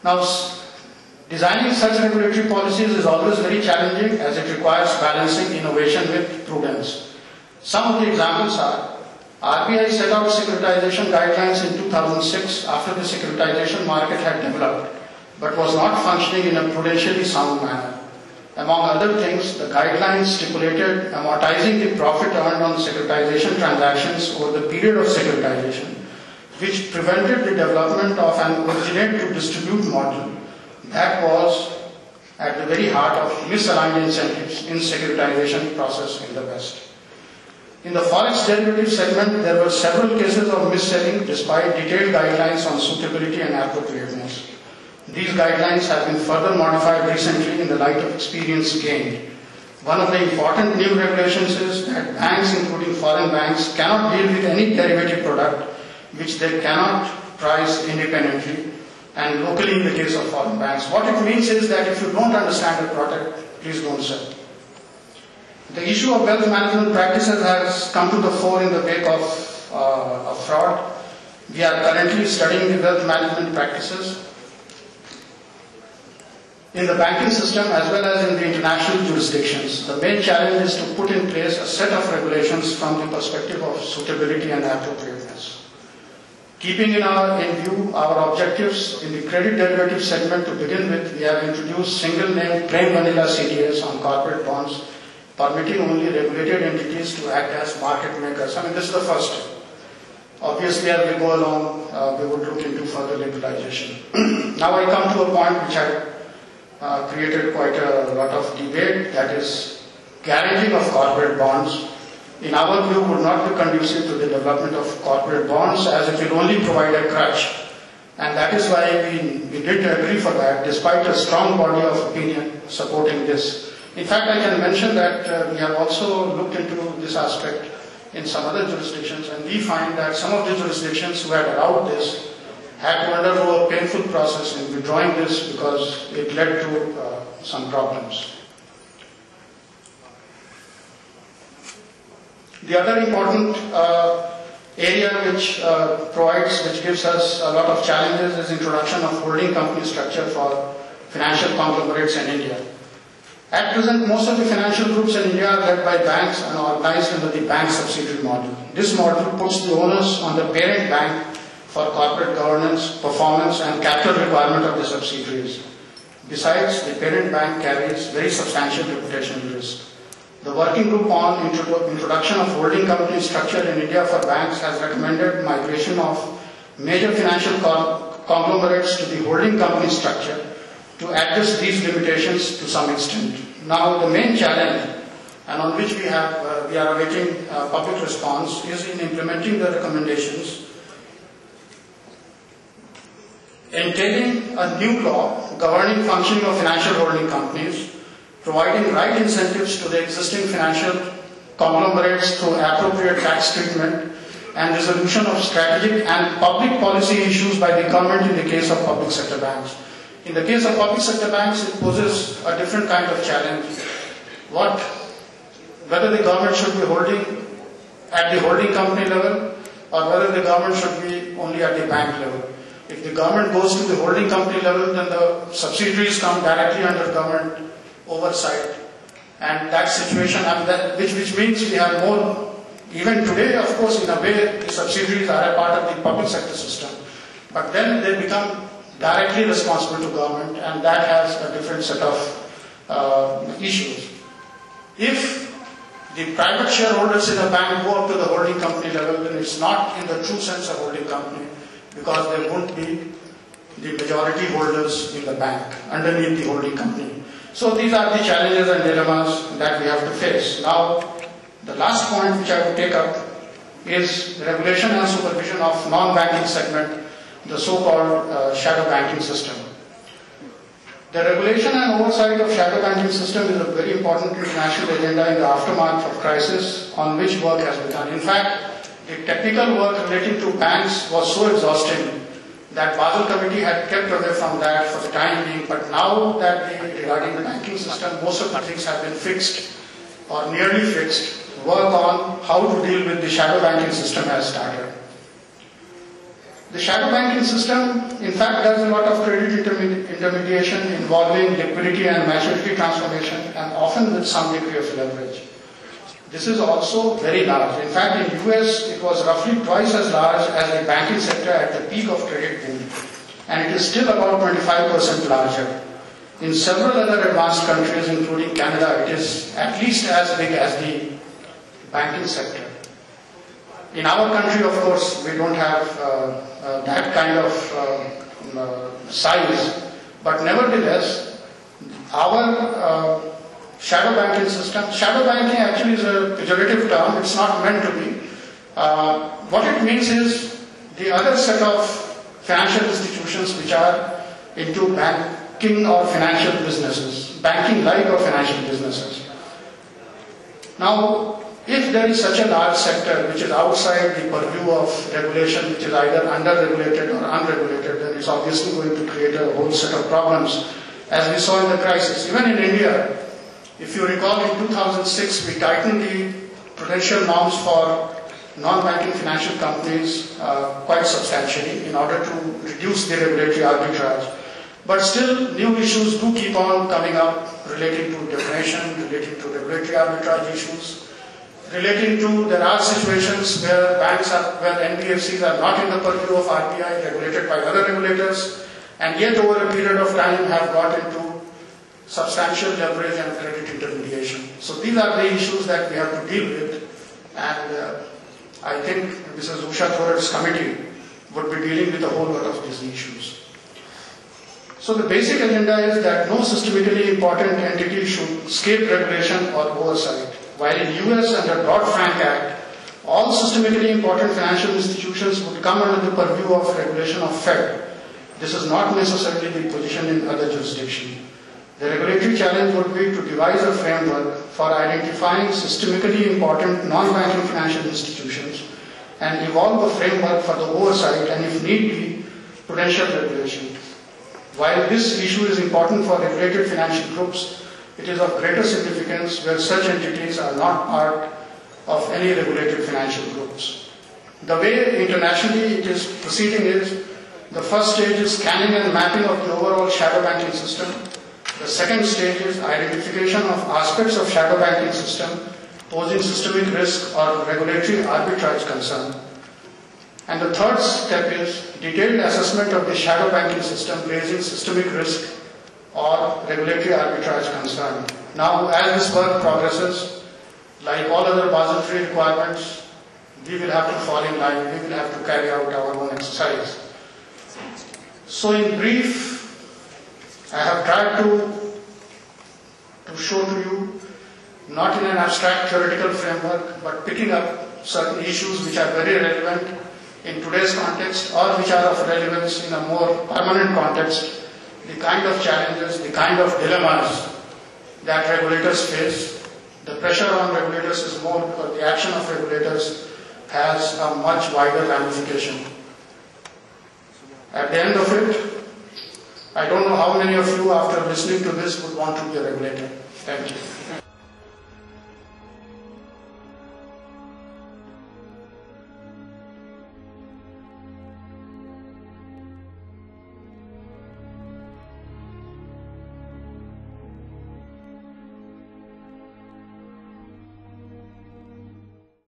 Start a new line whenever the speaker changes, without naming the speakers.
Now, designing such regulatory policies is always very challenging as it requires balancing innovation with prudence. Some of the examples are RBI set out securitization guidelines in 2006 after the securitization market had developed, but was not functioning in a prudentially sound manner. Among other things, the guidelines stipulated amortizing the profit earned on securitization transactions over the period of securitization, which prevented the development of an originate-to-distribute model that was at the very heart of misaligned incentives in securitization process in the West. In the forex derivative segment, there were several cases of mis-selling despite detailed guidelines on suitability and appropriateness. These guidelines have been further modified recently in the light of experience gained. One of the important new regulations is that banks, including foreign banks, cannot deal with any derivative product which they cannot price independently and locally in the case of foreign banks. What it means is that if you don't understand the product, please don't sell. The issue of wealth management practices has come to the fore in the wake of fraud. We are currently studying the wealth management practices in the banking system as well as in the international jurisdictions. The main challenge is to put in place a set of regulations from the perspective of suitability and appropriateness. Keeping in view our objectives in the credit derivative segment to begin with, we have introduced single name plain vanilla CDS on corporate bonds, permitting only regulated entities to act as market makers. I mean, this is the first step. Obviously, as we go along, we would look into further liberalization. Now I come to a point which had created quite a lot of debate, that is, guaranteeing of corporate bonds, in our view, would not be conducive to the development of corporate bonds, as it will only provide a crutch. And that is why we did agree for that, despite a strong body of opinion supporting this. In fact, I can mention that we have also looked into this aspect in some other jurisdictions, and we find that some of the jurisdictions who had allowed this had to undergo a painful process in withdrawing this because it led to some problems. The other important area which gives us a lot of challenges is introduction of holding company structure for financial conglomerates in India. At present, most of the financial groups in India are led by banks and organized under the bank subsidiary model. This model puts the onus on the parent bank for corporate governance, performance and capital requirement of the subsidiaries. Besides, the parent bank carries very substantial reputational risk. The working group on introduction of holding company structure in India for banks has recommended migration of major financial conglomerates to the holding company structure to address these limitations to some extent. Now, the main challenge, and on which we are awaiting public response, is in implementing the recommendations entailing a new law governing functioning of financial holding companies, providing right incentives to the existing financial conglomerates through appropriate tax treatment, and resolution of strategic and public policy issues by the government in the case of public sector banks. In the case of public sector banks, it poses a different kind of challenge. Whether the government should be holding at the holding company level or whether the government should be only at the bank level. If the government goes to the holding company level, then the subsidiaries come directly under government oversight. And that situation, which means we have more, even today, of course, in a way, the subsidiaries are a part of the public sector system. But then they become directly responsible to government, and that has a different set of issues. If the private shareholders in a bank go up to the holding company level, then it's not in the true sense of holding company, because there won't be the majority holders in the bank underneath the holding company. So these are the challenges and dilemmas that we have to face. Now, the last point which I would take up is the regulation and supervision of non-banking segment, the so-called shadow banking system. The regulation and oversight of shadow banking system is a very important international agenda in the aftermath of crisis on which work has been done. In fact, the technical work relating to banks was so exhausting that Basel Committee had kept away from that for the time being, but now that regarding the banking system, most of the things have been fixed or nearly fixed. Work on how to deal with the shadow banking system has started. The shadow banking system, in fact, does a lot of credit intermediation involving liquidity and maturity transformation, and often with some degree of leverage. This is also very large. In fact, in US, it was roughly twice as large as the banking sector at the peak of credit boom, and it is still about 25% larger. In several other advanced countries, including Canada, it is at least as big as the banking sector. In our country, of course, we don't have that kind of size, but nevertheless, our shadow banking system, shadow banking actually is a pejorative term, it's not meant to be. What it means is the other set of financial institutions which are into banking or financial businesses, banking-like or financial businesses. Now, if there is such a large sector which is outside the purview of regulation, which is either under-regulated or unregulated, then it's obviously going to create a whole set of problems, as we saw in the crisis. Even in India, if you recall, in 2006, we tightened the prudential norms for non-banking financial companies quite substantially in order to reduce the regulatory arbitrage. But still, new issues do keep on coming up relating to definition, relating to regulatory arbitrage issues, relating to, there are situations where where NBFCs are not in the purview of RBI, regulated by other regulators, and yet over a period of time have got into substantial leverage and credit intermediation. So these are the issues that we have to deal with, and I think Mrs. Usha Thorat's committee would be dealing with a whole lot of these issues. So the basic agenda is that no systemically important entity should escape regulation or oversight. While in US under Dodd-Frank Act, all systemically important financial institutions would come under the purview of regulation of Fed. This is not necessarily the position in other jurisdictions. The regulatory challenge would be to devise a framework for identifying systemically important non-banking financial institutions and evolve a framework for the oversight and, if need be, prudential regulation. While this issue is important for regulated financial groups, it is of greater significance where such entities are not part of any regulated financial groups. The way internationally it is proceeding is, the first stage is scanning and mapping of the overall shadow banking system. The second stage is identification of aspects of shadow banking system posing systemic risk or regulatory arbitrage concern. And the third step is detailed assessment of the shadow banking system raising systemic risk or regulatory arbitrage concern. Now, as this work progresses, like all other Basel III requirements, we will have to fall in line, we will have to carry out our own exercise. So in brief, I have tried to show to you, not in an abstract theoretical framework, but picking up certain issues which are very relevant in today's context or which are of relevance in a more permanent context, the kind of challenges, the kind of dilemmas that regulators face. The pressure on regulators is more because the action of regulators has a much wider ramification. At the end of it, I don't know how many of you, after listening to this, would want to be a regulator. Thank you.